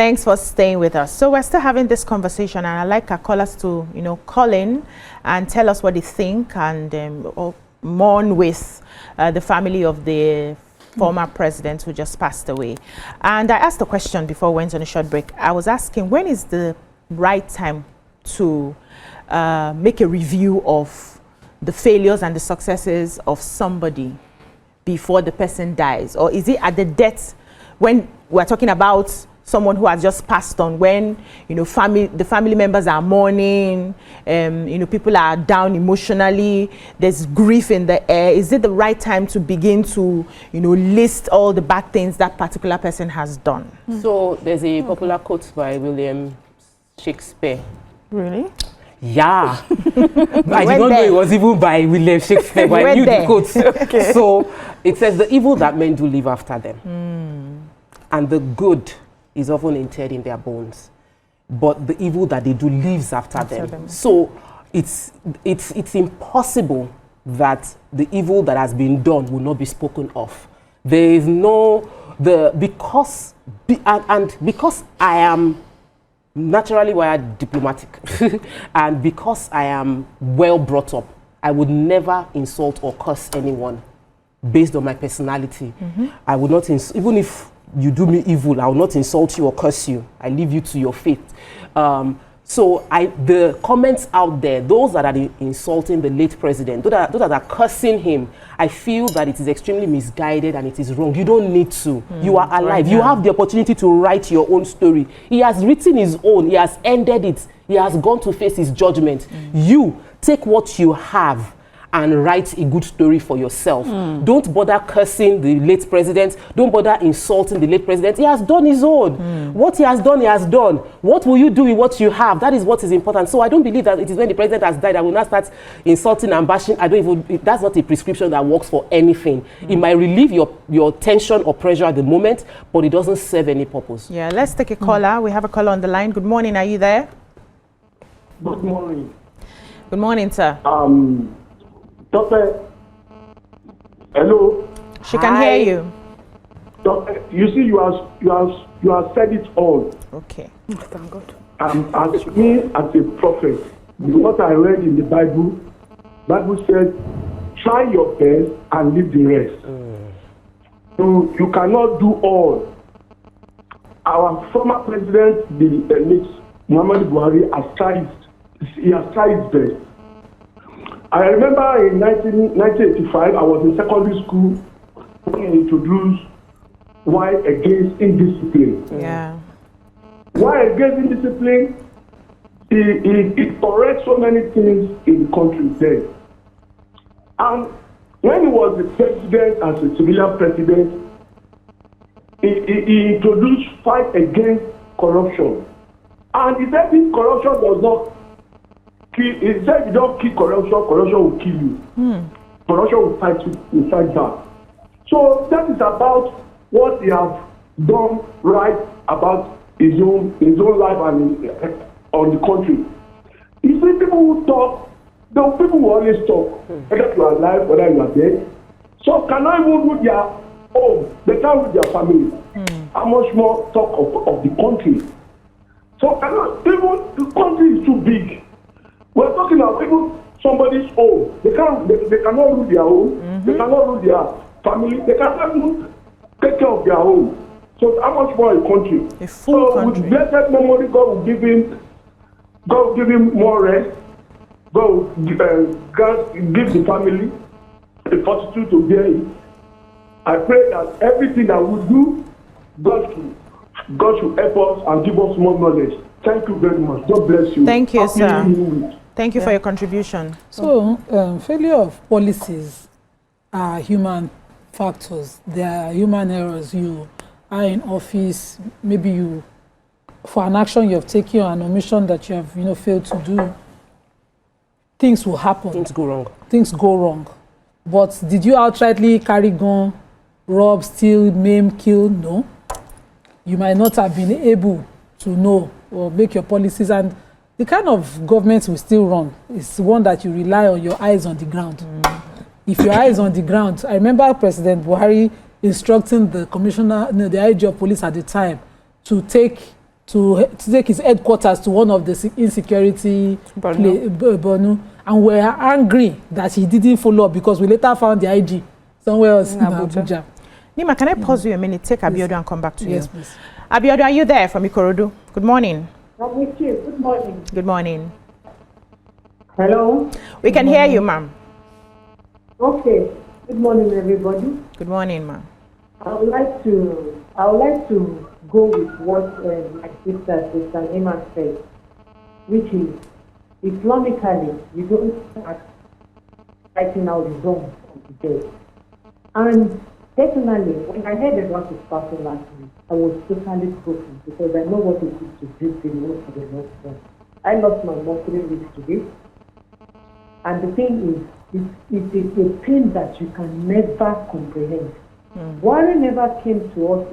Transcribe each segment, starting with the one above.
Thanks for staying with us. So we're still having this conversation, and I'd like our callers to, call in and tell us what they think and or mourn with the family of the former president who just passed away. And I asked a question before we went on a short break. I was asking, when is the right time to make a review of the failures and the successes of somebody before the person dies? Or is it at the death, when we're talking about someone who has just passed on, when the family members are mourning, people are down emotionally, there's grief in the air? Is it the right time to begin to list all the bad things that particular person has done? So there's a popular quote by William Shakespeare. Really? Yeah. I did not know it was even by William Shakespeare, but I knew the quote. Okay. So it says, the evil that men do live after them, and the good is often interred in their bones, but the evil that they do lives after them. So it's impossible that the evil that has been done will not be spoken of. There is because I am naturally wired diplomatic and because I am well brought up, I would never insult or curse anyone based on my personality. I would not even if you do me evil, I will not insult you or curse you. I leave you to your fate. So the comments out there, those that are insulting the late president, those that are cursing him, I feel that it is extremely misguided and it is wrong. You don't need to. You are alive. You have the opportunity to write your own story. He has written his own. He has ended it. He has gone to face his judgment. You take what you have and write a good story for yourself. Don't bother cursing the late president. Don't bother insulting the late president. He has done his own. What he has done, he has done. What will you do with what you have? That is what is important. So I don't believe that it is when the president has died I will not start insulting and bashing. That's not a prescription that works for anything. It might relieve your tension or pressure at the moment, but it doesn't serve any purpose. Yeah, let's take a caller. We have a caller on the line. Good morning. Are you there? Good morning. Good morning, sir. Doctor, hello. She can hear you. Doctor, you see, you have said it all. Okay. Thank God. As me as a prophet, what I read in the Bible says, try your best and leave the rest. So you cannot do all. Our former president, the late Muhammadu Buhari, has tried his best. I remember in 1985, I was in secondary school when he introduced why against indiscipline. Yeah. Why against indiscipline? It corrects so many things in the country there. And when he was the president, as a civilian president, he introduced fight against corruption. And he said this corruption does not kill. He said if you don't kill corruption, corruption will kill you. Corruption will fight back. So that is about what he has done right about his own life and on the country. You see, people who talk, the people who always talk, whether you are alive, whether you are dead, so cannot even do their home, they can't do their family. How much more talk of the country? So cannot, even the country is too big. We're talking about even somebody's home. They cannot rule their home. They cannot rule their family. They cannot even take care of their home. So how much more a country? A full country. With blessed memory, God will give him more rest. God will give the family the fortitude to bear it. I pray that everything that we do, God should help us and give us more knowledge. Thank you very much. God bless you. Thank you, Happy sir. New Week. Thank you for your contribution. So, failure of policies are human factors. They are human errors. You are in office, maybe you, for an action you have taken or an omission that you have, failed to do, things will happen. Things go wrong. Things go wrong. But did you outrightly carry gun, rob, steal, maim, kill? No. You might not have been able to know or make your policies, and the kind of government we still run is one that you rely on your eyes on the ground. If your eyes on the ground, I remember President Buhari instructing the commissioner, the IG of police at the time, to take to take his headquarters to one of the insecurity Borno, and we're angry that he didn't follow up because we later found the IG somewhere else in Abuja. Nima, can I pause you a minute, take Abiodun and come back to you? Yes, please. Abiodun, are you there from Ikorodu? Good morning. I'm with you. Good morning. Good morning. Hello? We can hear you, ma'am. Okay. Good morning, everybody. Good morning, ma'am. I would like to go with what my sister, Sister Eminent, said, which is Islamically, you don't start fighting out the wrong of the dead. And personally, when I heard about this person last week, I was totally broken because I know what it is to do the most of the next. I lost my mom 3 weeks today. And the thing is, it's a pain that you can never comprehend. Buhari never came to us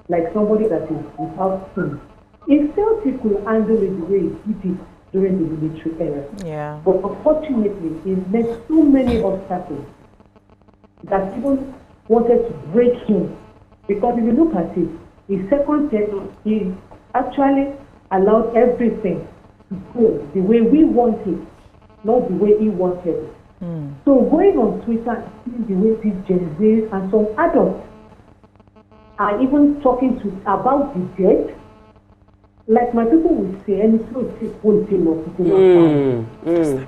like somebody that is without sin. He felt he could handle it the way he did it during the military era. Yeah. But unfortunately, he met so many obstacles that even wanted to break him. Because if you look at it, his second term, he actually allowed everything to go the way we want it, not the way he wanted it. So going on Twitter and seeing the way these Gen Zs and some adults are even talking about the dead, like my people will say, any food won't take no people.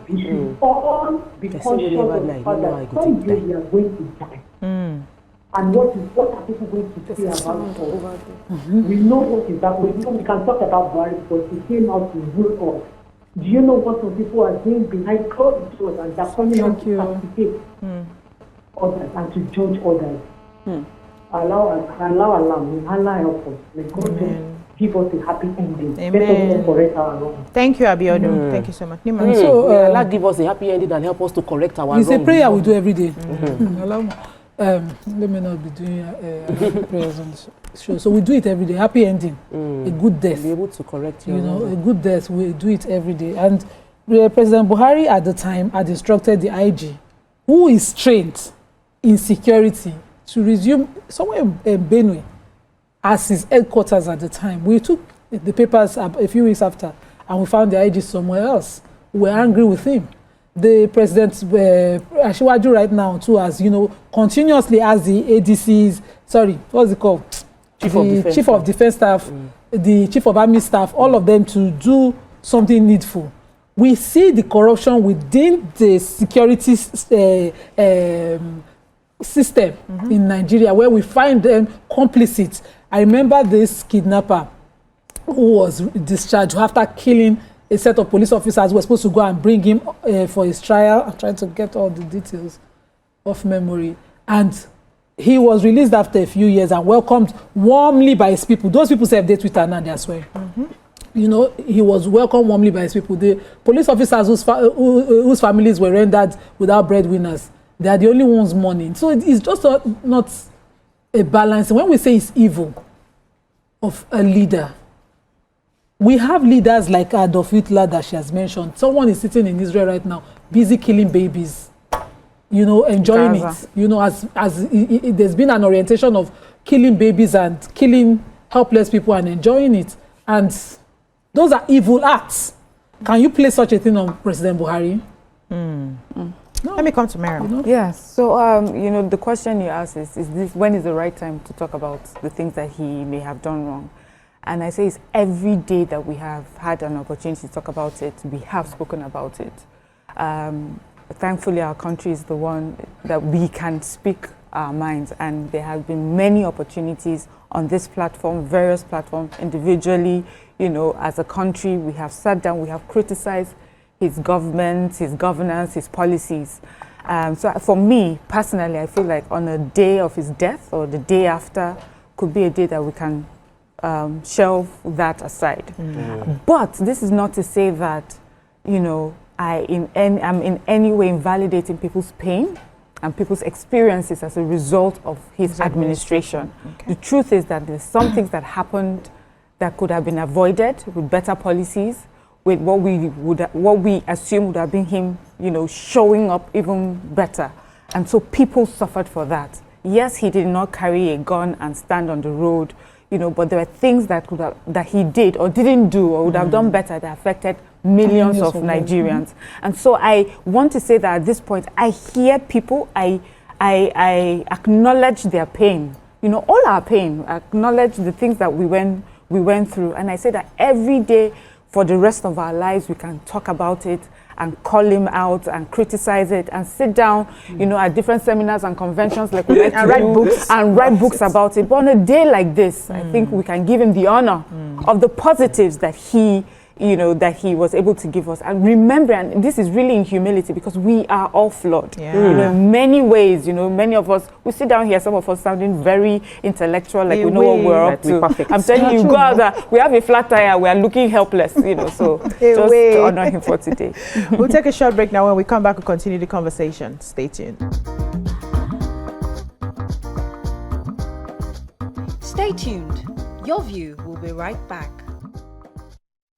We should all be conscious of the fact that someday we are going to die. And what are people going to say about us? We know what is that. We can talk about Buhari because he came out to rule us. Do you know what some people are doing behind closed doors and they're coming out to participate others and to judge others? Allah help us. May God give us a happy ending. Amen. Correct our wrong. Thank you, Abiodun. Thank you so much. Nima. So Allah give us a happy ending and help us to correct our wrong. It's a prayer we do every day. Let me not be doing prayers on the show. So we do it every day. Happy ending, a good death. Be able to correct your a good death. We do it every day. And President Buhari at the time had instructed the IG, who is trained in security, to resume somewhere in Benue as his headquarters at the time. We took the papers a few weeks after, and we found the IG somewhere else. We were angry with him. The president, Ashiwaju right now too, as you know, continuously as the ADCs, what's it called? Chief of Defense Staff, the Chief of Army Staff, all of them to do something needful. We see the corruption within the security system in Nigeria, where we find them complicit. I remember this kidnapper who was discharged after killing a set of police officers who were supposed to go and bring him for his trial. I'm trying to get all the details of memory. And he was released after a few years and welcomed warmly by his people. Those people said they Twitter now, they swear. You know, he was welcomed warmly by his people. The police officers whose families were rendered without breadwinners, they are the only ones mourning. So it's just not a balance. When we say it's evil of a leader, we have leaders like Adolf Hitler that she has mentioned. Someone is sitting in Israel right now, busy killing babies, you know, enjoying it. You know, as there's been an orientation of killing babies and killing helpless people and enjoying it. And those are evil acts. Can you place such a thing on President Buhari? No. Let me come to Miriam. You know? Yes. So, you know, the question you asked is this, when is the right time to talk about the things that he may have done wrong? And I say it's every day that we have had an opportunity to talk about it, we have spoken about it. Thankfully, our country is the one that we can speak our minds, and there have been many opportunities on this platform, various platforms, individually, you know, as a country, we have sat down, we have criticized his government, his governance, his policies. So for me, personally, I feel like on a day of his death or the day after could be a day that we can shelve that aside. But this is not to say that, you know, I'm in any way invalidating people's pain and people's experiences as a result of his administration. Okay. The truth is that there's some things that happened that could have been avoided with better policies, with what we assume would have been him, you know, showing up even better. And so people suffered for that. Yes, he did not carry a gun and stand on the road, you know, but there were things that he did or didn't do or would have done better that affected millions of Nigerians. And so I want to say that at this point, I hear people, I acknowledge their pain, you know, all our pain, acknowledge the things that we went through. And I say that every day for the rest of our lives, we can talk about it and call him out and criticize it and sit down, you know, at different seminars and conventions like we like to write books about it. But on a day like this, I think we can give him the honor of the positives that he, you know, that he was able to give us. And remember, and this is really in humility, because we are all flawed. You know, in many ways, you know, many of us, we sit down here, some of us sounding very intellectual, like we know what we're up to. I'm telling you, God, we have a flat tire, we are looking helpless, you know, so just to honor him for today. We'll take a short break now. When we come back, we'll continue the conversation. Stay tuned. Stay tuned. Your View will be right back.